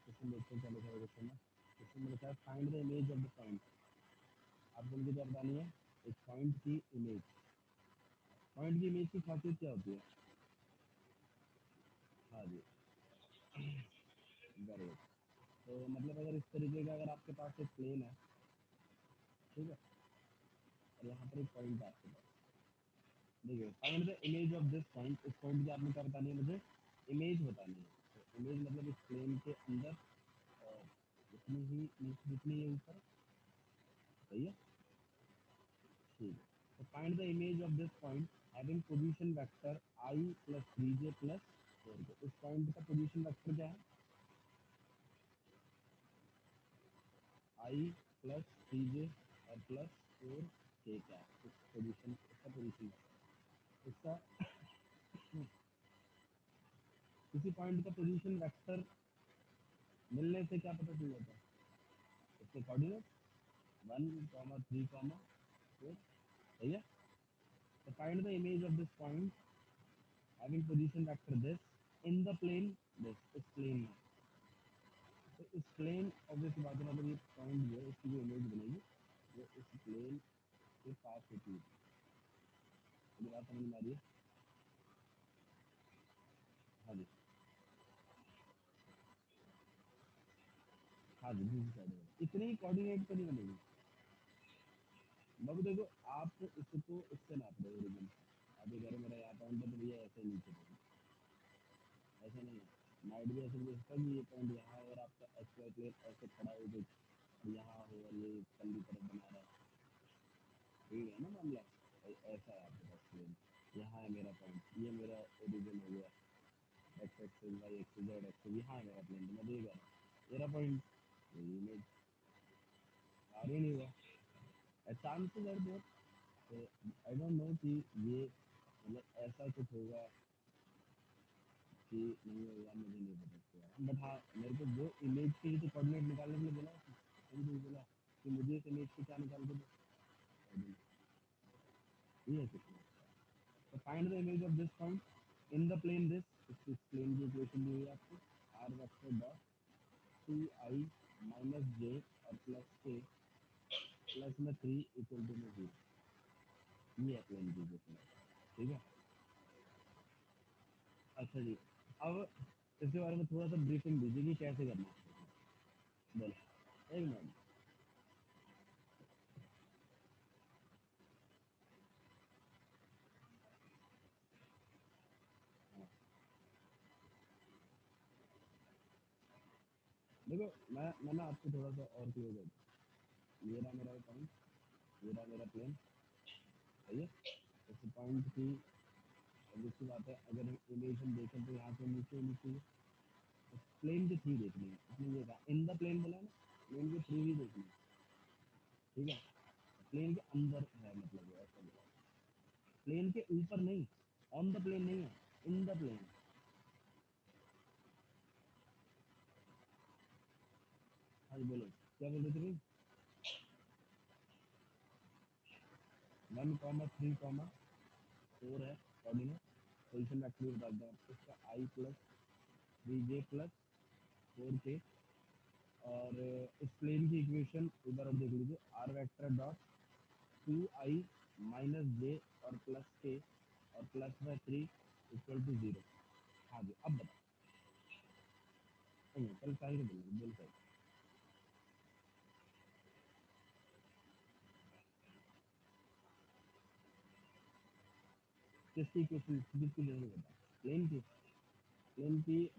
Question देखते हैं क्या लिखा है क्वेश्चन में। क्वेश्चन में लिखा है find the image of the point. आपको मुझे क्या बतानी है, एक पॉइंट की इमेज। पॉइंट की इमेज की खासियत क्या होती है? हाँ जी, वेरी गुड। तो मतलब अगर इस तरीके का अगर आपके पास एक प्लेन है, ठीक है, और यहाँ पर एक पॉइंट है आपके पास, देखिए find the image of this point. इस पॉइंट की आपने क्या बतानी है मुझे, इमेज बतानी है। तो इमेज मतलब इस प्लेन के अंदर और जितनी ही नीचे जितनी है ऊपर, सही है, ठीक है। तो find the image of this point having position vector I plus 3j plus 4k। इस पॉइंट का पोजीशन वेक्टर क्या है? I प्लस 3j और प्लस 4k क्या है? इस पोजीशन, इसका पोजीशन वेक्टर, इसका किसी पॉइंट का पोजीशन वेक्टर मिलने से क्या पता चल जाता है? इसके कोऑर्डिनेट 1,3,4, सही है। तो find the image of this point having position vector this in the plane this, इस प्लेन में। तो इस प्लेन ऑब्वियस बात है, मतलब ये पॉइंट जो है इसकी जो इमेज बनेगी वो इस प्लेन के पास होती है। मुझे बात समझ में आ रही है? हाँ जी, हाँ जी, दूसरी साइड में इतनी कोऑर्डिनेट तो नहीं बनेगी। बाबू देखो, आप इसको इससे नाप रहे हो ओरिजिन से। आप ये कह रहे हो मेरा यहाँ पॉइंट है तो भैया ऐसे नीचे देंगे, ऐसा नहीं है। माइट भी ऐसे भी हो सकता है कि ये पॉइंट यहाँ और आपका एक्स वाई प्लेन ऐसे खड़ा हो जो यहाँ हो और ये पल्ली तरफ बना रहा है, ठीक है ना मामला। ऐसा है आपके पास प्लेन, यहाँ है मेरा पॉइंट, ये मेरा ओरिजिन हो गया, X axis Y axis Z axis, यहाँ है मेरा प्लेन। मैं ये कह रहा हूँ मेरा पॉइंट, ये इमेज आ ही नहीं हुआ। चांसेस आर देयर, तो आई डोंट नो कि ये मतलब ऐसा कुछ होगा कि नहीं होगा, मुझे नहीं पता इसके। बट हाँ, मेरे को वो इमेज के लिए तो कोऑर्डिनेट निकालने के लिए बोला, कभी नहीं बोला कि मुझे इस इमेज के क्या निकाल के दो, ये है कुछ नहीं। तो find the image of this point in the plane this, इस प्लेन की इक्वेशन दी हुई है आपको, R vector dot 2i minus J और प्लस के प्लस में 3 इक्वल टू में 0। ये है प्लेन की इक्वेशन, ठीक है। अच्छा जी, अब इसके बारे में थोड़ा सा ब्रीफिंग दीजिए कि कैसे करना है। बोलो, एक मिनट। हाँ, देखो मैं ना आपको थोड़ा सा और क्लियर कर दूँ। ये रहा मेरा पॉइंट, ये रहा मेरा प्लेन, सही है। इस पॉइंट की दूसरी बात है, अगर इमेज हम देखें तो यहाँ से नीचे होनी चाहिए, तो प्लेन के थ्रू देखनी है। इसने ये कहा इन द प्लेन बोला ना, प्लेन के थ्रू ही देखनी है, ठीक है। प्लेन के अंदर है, मतलब वो ऐसा बोला, प्लेन के ऊपर नहीं, ऑन द प्लेन नहीं है, इन द प्लेन। हाँ जी, बोलो क्या बोल रहे थे भाई? 1,3,4 है कोऑर्डिनेट, पोजीशन वेक्टर भी बता दें आपको, इसका I plus 3j plus 4k। और इस प्लेन की इक्वेशन इधर और देख लीजिए, R vector dot 2i minus J और प्लस के और प्लस में 3 इक्वल टू 0। हाँ जी, अब बताओ। नहीं कल साहिल बोल रहे, बोल साहिल, किसकी इक्वेशन, किसकी जरूरत बता, प्लेन की,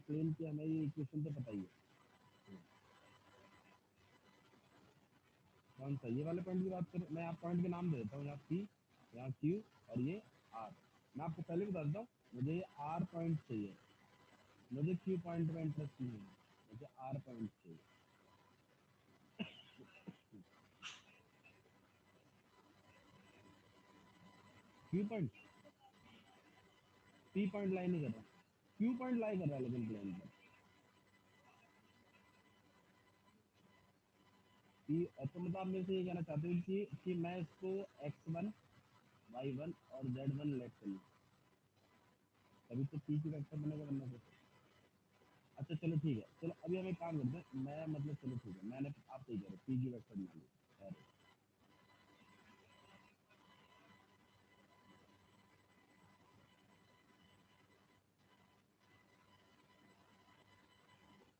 प्लेन की हमें ये इक्वेशन तो पता ही है। कौन सा, ये वाले पॉइंट की बात करें? मैं आप पॉइंट के नाम दे देता हूँ, यहाँ पी, यहाँ क्यू और ये आर। मैं आपको पहले बता देता हूँ, मुझे ये आर पॉइंट चाहिए, मुझे क्यू पॉइंट में इंटरेस्ट नहीं है, मुझे आर पॉइंट चाहिए। क्यू पॉइंट, पी पॉइंट लाई नहीं कर रहा, क्यू पॉइंट लाई कर रहा है लेकिन प्लेन पर। पी, तो मतलब आप मेरे से ये कहना चाहते हो कि मैं इसको x1 y1 और z1 लेट कर लूँ, तभी तो पी की वेक्टर बनेगा, बनना तो। अच्छा चलो ठीक है, चलो अभी हम एक काम करते हैं, मैं मतलब चलो ठीक है, मैंने आप सही कह रहे हो, पीजी वेक्टर बना लिया, अरे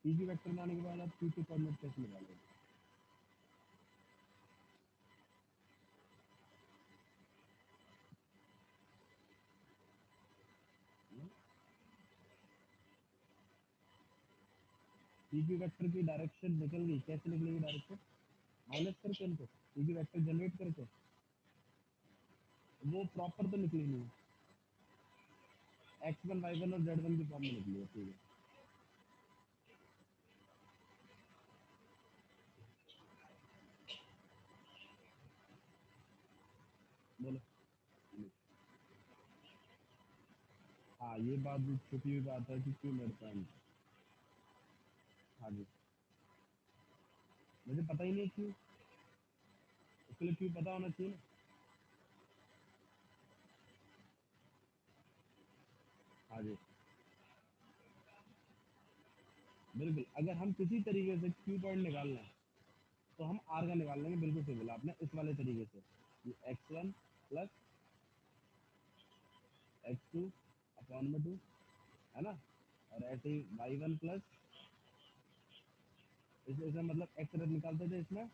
पीजी वेक्टर बनाने के बाद आप पीछे कोऑर्डिनेट कैसे निकालोगे? पीजी वेक्टर की डायरेक्शन निकल गई, कैसे निकलेगी डायरेक्शन? माइनस करके इनको पीजी वेक्टर जनरेट करके, वो प्रॉपर तो निकली नहीं, एक्स वन वाई वन और जेड वन की फॉर्म में निकली है, ठीक है। बोलो। हाँ ये बात भी छुपी हुई बात है कि क्यों मिड पॉइंट। हाँ जी, मुझे पता ही नहीं क्यों, उसके लिए क्यों पता होना चाहिए ना। हाँ जी, बिल्कुल, अगर हम किसी तरीके से क्यू पॉइंट निकालना है तो हम आर का निकाल लेंगे, बिल्कुल सही बोला आपने, इस वाले तरीके से, ये x one plus x to upon में टू, है ना, और ऐसे ही वाई वन प्लस, इसमें मतलब एक्स रद्द निकालते थे इसमें,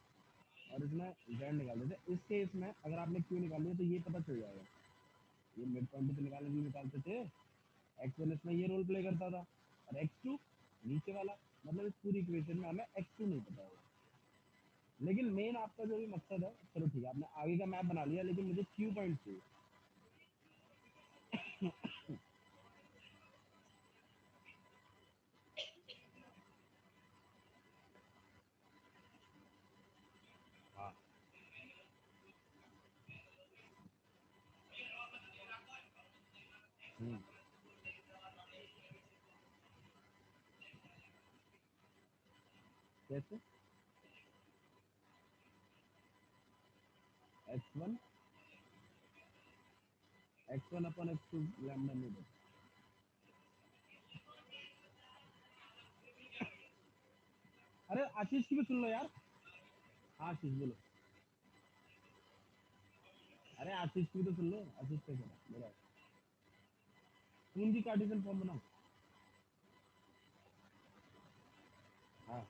और इसमें जेड निकालते थे। इस केस में अगर आपने क्यू निकाल लिया तो ये पता चल जाएगा, ये मिड पॉइंट तो निकालने के लिए निकालते थे, एक्स वन इसमें ये रोल प्ले करता था, और एक्स टू नीचे वाला, मतलब इस पूरी इक्वेशन में हमें एक्स टू नहीं पता होगा। लेकिन मेन आपका जो भी मकसद है, चलो ठीक है, आपने आगे का मैप बना लिया, लेकिन मुझे क्यू पॉइंट चाहिए। हाँ। हम्म, कैसे? X one upon X two lambda नहीं देता। अरे आशीष की भी सुन लो यार। हाँ आशीष बोलो। अरे आशीष की भी तो सुन लो, आशीष कैसे था बोला, उनकी कार्टेशियन फॉर्म बनाओ। हाँ,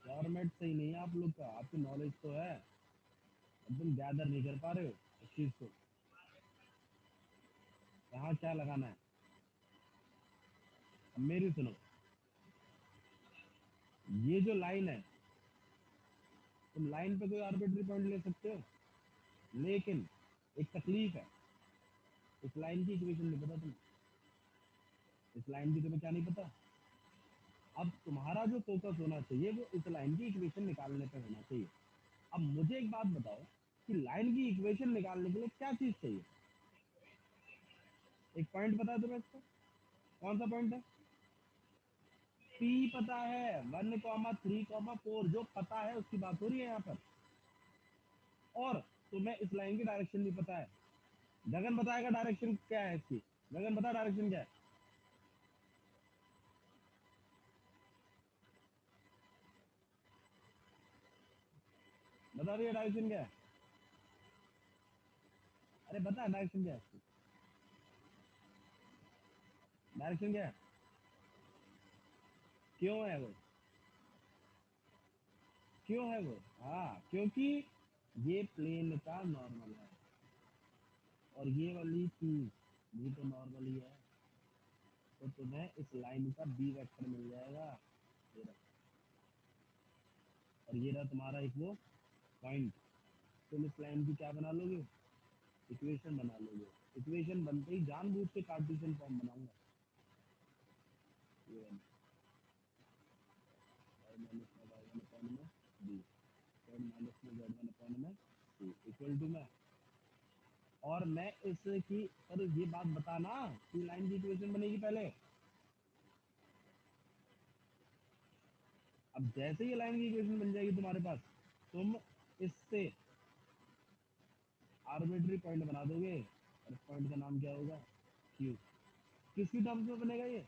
फॉर्मेट सही नहीं है आप लोग का, आपकी नॉलेज तो है, अब तुम गैदर नहीं कर पा रहे हो इस चीज को, कहाँ क्या लगाना है। अब मेरी सुनो, ये जो लाइन है, तुम लाइन पे कोई आर्बिट्री पॉइंट ले सकते हो, लेकिन एक तकलीफ है, इस लाइन की इक्वेशन नहीं पता तुम्हें, इस लाइन की तुम्हें क्या नहीं पता। अब तुम्हारा जो फोकस होना चाहिए वो इस लाइन की इक्वेशन निकालने पे होना चाहिए। अब मुझे एक बात बताओ कि लाइन की इक्वेशन निकालने के लिए क्या चीज चाहिए? एक पॉइंट बता दो मैं इसको, कौन सा पॉइंट है? पी पता है, 1,3,4 जो पता है उसकी बात हो रही है यहाँ पर, और तुम्हें इस लाइन की डायरेक्शन नहीं पता है। गगन बताएगा डायरेक्शन क्या है इसकी, गगन बता डायरेक्शन क्या है, बता रही है डायरेक्शन क्या है? अरे बता डायरेक्शन क्या है इसकी, डायरेक्शन क्या है, क्यों है वो, क्यों है वो? हाँ क्योंकि ये प्लेन का नॉर्मल है, और ये वाली चीज भी तो नॉर्मल ही है, तो तुम्हें इस लाइन का बी वेक्टर मिल जाएगा, ये रहा। और ये रहा तुम्हारा एक वो पॉइंट, तुम इस लाइन की क्या बना लोगे, इक्वेशन बना लोगे। इक्वेशन बनते ही जानबूझ के कार्टेशियन फॉर्म बनाऊंगा, ये वाली, और माइनस में वाई वन अपॉन में बी, और माइनस में जेड वन अपॉन में सी इक्वल टू में, और मैं इसकी, पर ये बात बताना कि लाइन की इक्वेशन बनेगी पहले। अब जैसे ही लाइन की इक्वेशन बन जाएगी तुम्हारे पास, तुम इससे आर्बिट्री पॉइंट बना दोगे और इस पॉइंट का नाम क्या होगा, क्यू। किसकी टर्म्स में बनेगा ये,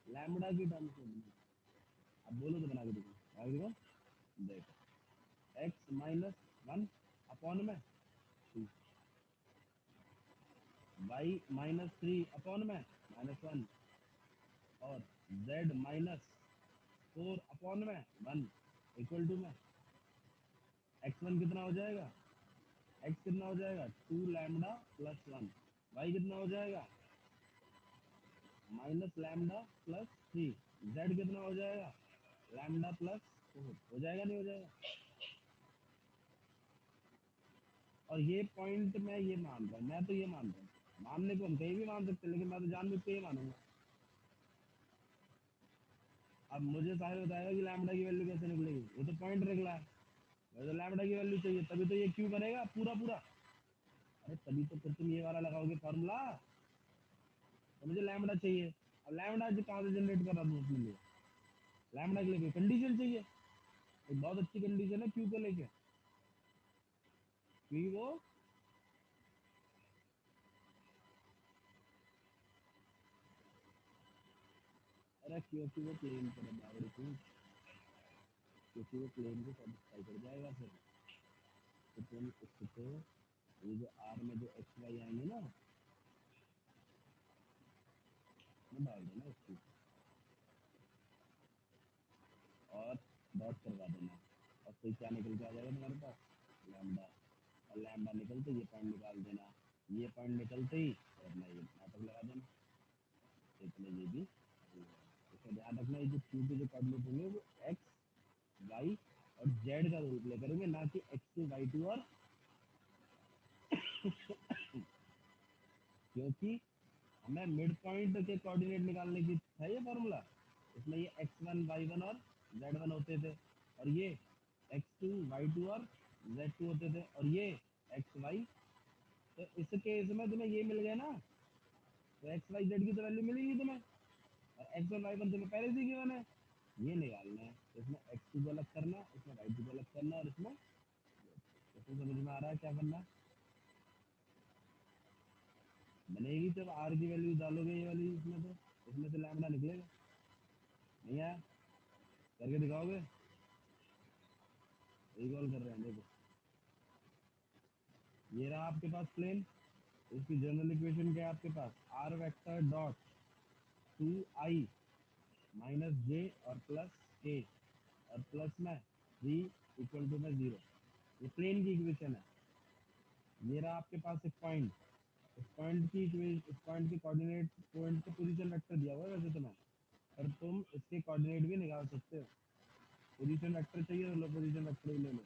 लैम्बडा की टर्म्स में बनेगा। अब बोलो तो बना के देखो, देखो एक्स माइनस वन अपॉन में two, Y minus three upon में माइनस वन, और z माइनस फोर अपॉन में वन इक्वल टू में एक्स वन कितना हो जाएगा, एक्स कितना हो जाएगा two lambda plus one, Y कितना हो जाएगा minus lambda plus three, Z कितना हो जाएगा लैम्बडा प्लस फोर, हो जाएगा नहीं हो जाएगा। और ये पॉइंट मैं ये मान रहा हूँ, मैं तो ये मान रहा हूँ, मानने को हम कहीं भी मान सकते हैं लेकिन मैं तो जानबूझ के ये मानूंगा। अब मुझे साहिल बताएगा कि लैम्बडा की वैल्यू कैसे निकलेगी, वो तो पॉइंट निकला है, मुझे तो लैम्बडा की वैल्यू चाहिए, तभी तो ये क्यू बनेगा पूरा पूरा। अरे तभी तो फिर तुम ये वाला लगाओगे फॉर्मूला, तो मुझे लैम्बडा चाहिए। अब लैम्बडा कहाँ से जनरेट कर रहा हूँ उसके लिए, लैम्बडा के लिए कोई कंडीशन चाहिए, एक बहुत अच्छी कंडीशन है क्यू को लेके, क्योंकि वो अरे क्योंकि वो प्लेन पर बावड़ी थी, क्योंकि वो प्लेन को सेटिस्फाई कर जाएगा फिर। तो तुम इसको ये जो आर में जो एक्स वाई आएंगे ना, वो डाल देना इसको और डॉट करवा देना, और फिर क्या निकल के आ जाएगा तुम्हारे पास लैम्बडा, और लैम्बडा निकलते ये पॉइंट निकाल देना, ये पॉइंट निकलते ही और ना ये नाटक लगा देना, इतने ये भी। इसका ध्यान रखना, ये जो क्यू के जो कोऑर्डिनेट होंगे वो एक्स वाई और जेड का रोल प्ले करेंगे, ना कि एक्स टू वाई टू और क्योंकि हमें मिड पॉइंट के कोऑर्डिनेट निकालने की है ये फॉर्मूला, इसमें ये x1 y1 और z1 होते थे, और ये x2 y2 और z2 होते थे, और ये xy, तो इस केस में तुम्हें ये मिल गया ना, तो एक्स वाई जेड की तो वैल्यू मिलेगी तुम्हें, और x1 y1 तुम्हें पहले से गिवन है, ये निकालना है। तो इसमें x2 को अलग करना, इसमें y2 को अलग करना, और इसमें समझ में आ रहा है क्या करना है, बनेगी जब आर की वैल्यू डालोगे ये वाली इसमें, तो इसमें से लैम्बडा निकलेगा, नहीं आया करके दिखाओगे, रिकॉल कर रहे हैं देखो, ये रहा आपके पास प्लेन, इसकी जनरल इक्वेशन क्या है आपके पास, R vector dot two I minus J और प्लस के और प्लस में थ्री इक्वल टू में जीरो, ये प्लेन की इक्वेशन है। ये रहा आपके पास एक पॉइंट, इस पॉइंट की इस पॉइंट के कोऑर्डिनेट, पॉइंट का पोजीशन वेक्टर दिया हुआ है वैसे तुम्हें, पर तुम इसके कोऑर्डिनेट भी निकाल सकते हो, पोजीशन वेक्टर चाहिए तो लो पोजीशन वेक्टर भी ले लो,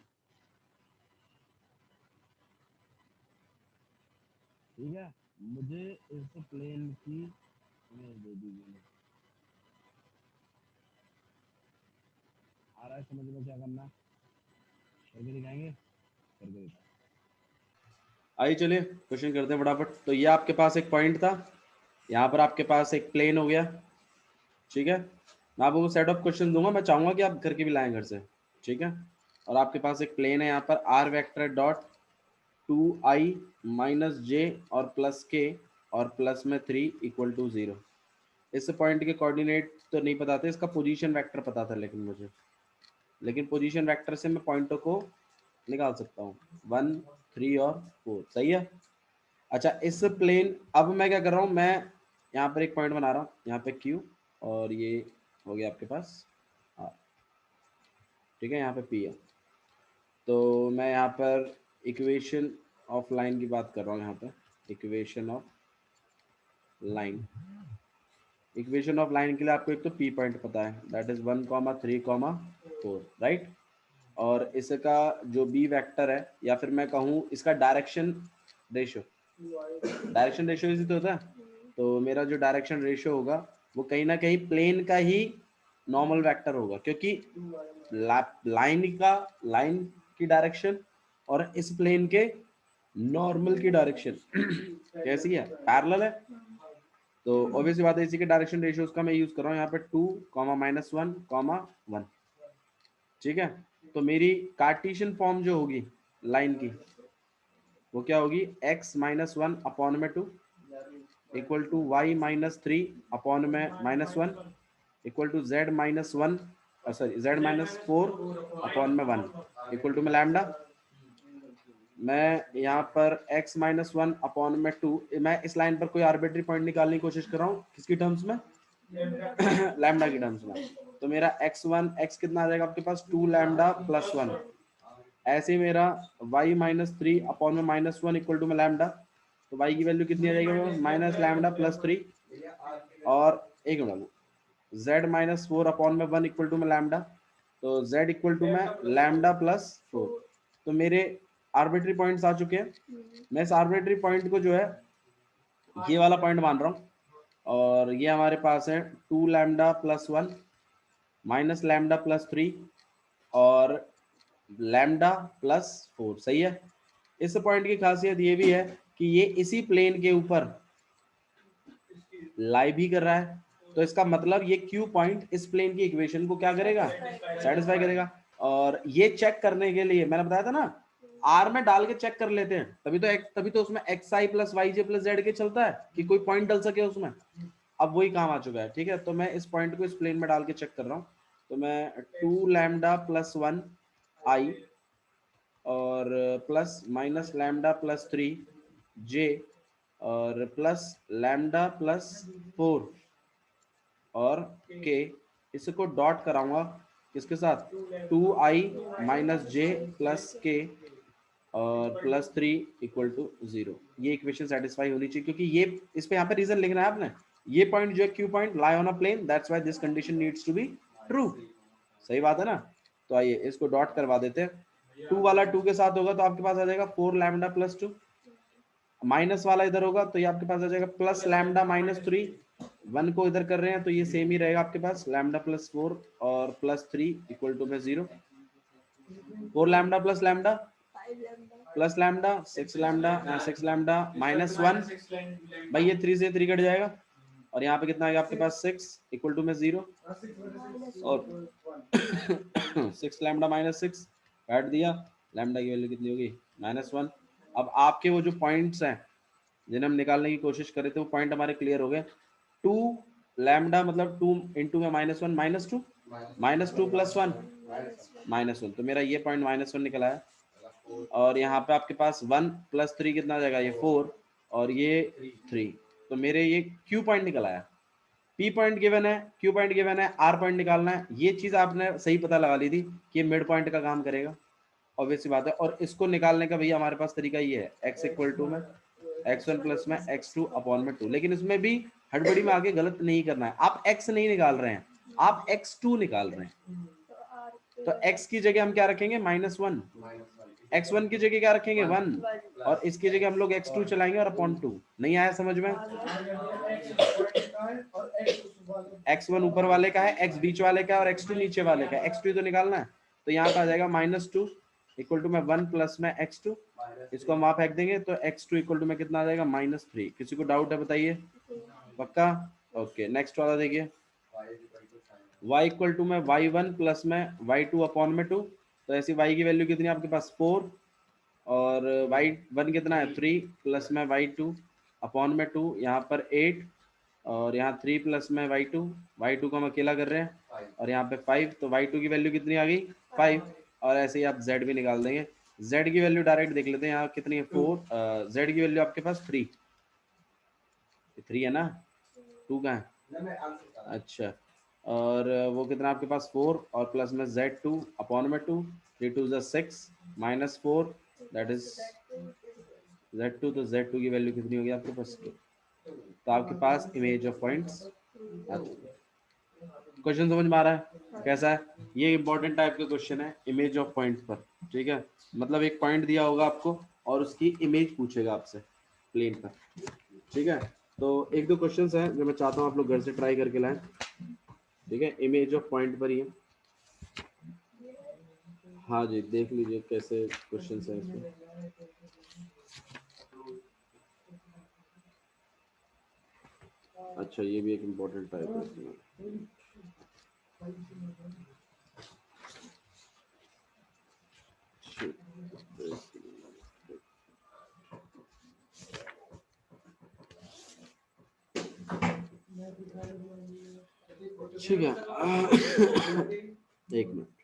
ठीक है। मुझे इस प्लेन की इमेज दे दीजिए, आ रहा है समझ में क्या करना, करके दिखाएंगे, करके दिखाएंगे। आइए चलिए क्वेश्चन करते हैं फटाफट। तो ये आपके पास एक पॉइंट था, यहाँ पर आपके पास एक प्लेन हो गया, ठीक है। मैं आपको सेट ऑफ क्वेश्चन दूंगा, मैं चाहूंगा कि आप करके भी लाएं घर से, ठीक है। और आपके पास एक प्लेन है, यहाँ पर R vector dot two I minus J और प्लस के और प्लस में थ्री इक्वल टू जीरो। इस पॉइंट के कोऑर्डिनेट तो नहीं पता थे, इसका पोजीशन वेक्टर पता था लेकिन मुझे, लेकिन पोजीशन वेक्टर से मैं पॉइंटों को निकाल सकता हूँ, 1 3 और 4, सही है। अच्छा इस प्लेन, अब मैं क्या कर रहा हूँ, मैं यहाँ पर एक पॉइंट बना रहा हूँ, यहाँ पे Q, और ये हो गया आपके पास R, ठीक है, यहाँ पे P है। तो मैं यहाँ पर इक्वेशन ऑफ लाइन की बात कर रहा हूँ, यहाँ पे equation of line, equation of line के लिए आपको एक तो P पॉइंट पता है, दैट इज 1,3,4, राइट। और इसका जो B वेक्टर है, या फिर मैं कहूँ इसका डायरेक्शन रेशियो, डायरेक्शन रेशियो इसी तो होता है, तो मेरा जो डायरेक्शन रेशियो होगा वो कहीं ना कहीं प्लेन का ही नॉर्मल वेक्टर होगा, क्योंकि लाइन की डायरेक्शन और इस प्लेन के नॉर्मल की डायरेक्शन कैसी है, पैरेलल है। तो ऑब्वियसली बात है, इसी के डायरेक्शन रेशियोज का मैं यूज कर रहा हूँ यहाँ पे 2, -1, 1, ठीक है। तो मेरी कार्टेशियन फॉर्म जो होगी लाइन की, वो क्या होगी, x माइनस वन अपॉन में two equal to y minus three upon में minus one equal to z minus one sorry z minus four upon में वन इक्वल टू में लैम्डा। मैं यहाँ पर x माइनस वन अपॉन में two, मैं इस लाइन पर कोई आर्बिट्री पॉइंट निकालने की कोशिश कर रहा हूँ, किसकी टर्म्स में लैम्डा की टर्म्स में। तो मेरा x कितना आ जाएगा आपके पास, टू लैम्डा प्लस वन। ऐसे ही मेरा y माइनस थ्री अपॉन में माइनस वन इक्वल टू में लैम्डा, तो y की वैल्यू कितनी आ जाएगी, माइनस लैम्डा प्लस थ्री। और एक minute, z minus four upon में वन इक्वल टू में लैम्डा, तो z इक्वल टू में लैम्डा प्लस फोर। तो मेरे आर्बिट्री पॉइंट्स आ चुके हैं। मैं इस आर्बिट्री पॉइंट को जो है ये वाला पॉइंट मान रहा हूँ, और ये हमारे पास है two lambda plus one minus lambda plus three और लैम्डा प्लस फोर। सही है। इस पॉइंट की खासियत ये भी है कि ये इसी प्लेन के ऊपर लाई भी कर रहा है, तो इसका मतलब ये क्यू पॉइंट इस प्लेन की इक्वेशन को क्या करेगा, सेटिस्फाई करेगा। और ये चेक करने के लिए मैंने बताया था ना, आर में डाल के चेक कर लेते हैं, तभी तो उसमें एक्स आई प्लस वाई जे प्लस जेड के चलता है कि कोई पॉइंट डल सके उसमें। अब वही काम आ चुका है। ठीक है, तो मैं इस पॉइंट को इस प्लेन में डाल के चेक कर रहा हूँ। तो मैं two lambda plus one I और plus minus lambda plus three J और प्लस लैम्डा प्लस फोर और के, इसको डॉट कराऊंगा किसके साथ, two I minus J plus K और plus three equal to zero. ये इक्वेशन सेटिस्फाई होनी चाहिए, क्योंकि ये इस पे यहाँ पे रीजन लिखना है आपने, ये पॉइंट जो है Q point lie on a plane, that's why this condition needs to be true. सही बात है ना। तो आइए इसको डॉट करवा देते हैं। टू वाला टू के साथ होगा तो आपके पास आ जाएगा four lambda plus two, minus वाला इधर होगा तो ये आपके पास आ जाएगा plus lambda minus three. One को इधर कर रहे हैं तो ये सेम ही रहेगा आपके पास, लैम्डा प्लस फोर और प्लस थ्री इक्वल टू में zero. Four lambda plus lambda six lambda minus one, भाई ये थ्री से थ्री कट जाएगा और यहाँ पे कितना आएगा आपके पास सिक्स इक्वल टू में जीरो। और सिक्स लैम्डा माइनस सिक्स काट दिया, लैम्डा की वैल्यू कितनी होगी, माइनस वन। अब आपके वो जो पॉइंट्स हैं जिन्हें हम निकालने की कोशिश कर रहे थे वो पॉइंट हमारे क्लियर हो गए। टू लैम्डा मतलब टू इंटू में minus one minus two plus one minus one, तो मेरा ये पॉइंट माइनस वन निकला है। और यहाँ पे आपके पास वन प्लस थ्री कितना आ जाएगा, ये फोर और ये थ्री, तो मेरे ये क्यू पॉइंट निकल आया। पी पॉइंट गिवन है, क्यू पॉइंट गिवन है, आर पॉइंट निकालना है। ये चीज आपने सही पता लगा ली थी कि ये मिड पॉइंट का काम करेगा, ऑब्वियस सी बात है। और इसको निकालने का भैया हमारे पास तरीका ये है, एक्स इक्वल टू में एक्स वन प्लस में एक्स टू अपॉन में टू। लेकिन इसमें भी हड़बड़ी में आगे गलत नहीं करना है, आप एक्स नहीं निकाल रहे हैं, आप एक्स टू निकाल रहे हैं। तो एक्स की जगह हम क्या रखेंगे, माइनस वन, एक्स वन की जगह क्या रखेंगे, वन, और इसकी जगह हम लोग एक्स टू चलाएंगे और अपॉन टू। नहीं आया समझ में, एक्स वन ऊपर वाले का है, एक्स बीच वाले का है और एक्स टू नीचे वाले का है, एक्स टू तो निकालना है। तो यहाँ पे आ जाएगा माइनस टू इक्वल टू में वन प्लस में एक्स टू, इसको हम वहां फेंक देंगे तो एक्स टू इक्वल टू में कितना आ जाएगा, माइनस थ्री। किसी को डाउट है बताइए, पक्का। ओके नेक्स्ट वाला देखिए, y इक्वल टू में वाई वन प्लस में वाई टू अपॉन में टू। तो ऐसी y की वैल्यू कितनी है आपके पास, फोर, और वाई वन कितना है, थ्री, प्लस में वाई टू अपॉन में टू, यहाँ पर एट, और यहाँ थ्री प्लस में वाई टू को हम अकेला कर रहे हैं, और यहाँ पे फाइव। तो वाई टू की वैल्यू कितनी आ गई, फाइव। और ऐसे ही आप जेड भी निकाल देंगे, जेड की वैल्यू डायरेक्ट देख लेते हैं, यहाँ कितनी है, फोर, जेड की वैल्यू आपके पास थ्री, थ्री है ना, टू का है, अच्छा। और वो कितना आपके पास, फोर और प्लस में जेड टू अपॉन में टू, थ्री टू ज़ा six minus four, that is Z two. तो जेड टू की वैल्यू कितनी होगी आपके पास, तो आपके पास इमेज ऑफ पॉइंट्स आ चुके हैं। क्वेश्चन समझ में आ रहा है कैसा है, ये इंपॉर्टेंट टाइप का क्वेश्चन है इमेज ऑफ पॉइंट पर। ठीक है, मतलब एक पॉइंट दिया होगा आपको और उसकी इमेज पूछेगा आपसे प्लेन पर। ठीक है, तो एक दो क्वेश्चंस हैं जो मैं चाहता हूँ आप लोग घर से ट्राई करके लाएं। ठीक है, इमेज ऑफ पॉइंट पर ही है। हाँ जी, देख लीजिए कैसे क्वेश्चंस हैं इसमें। अच्छा, ये भी एक इम्पोर्टेंट टाइप है इसमें। ठीक है एक मिनट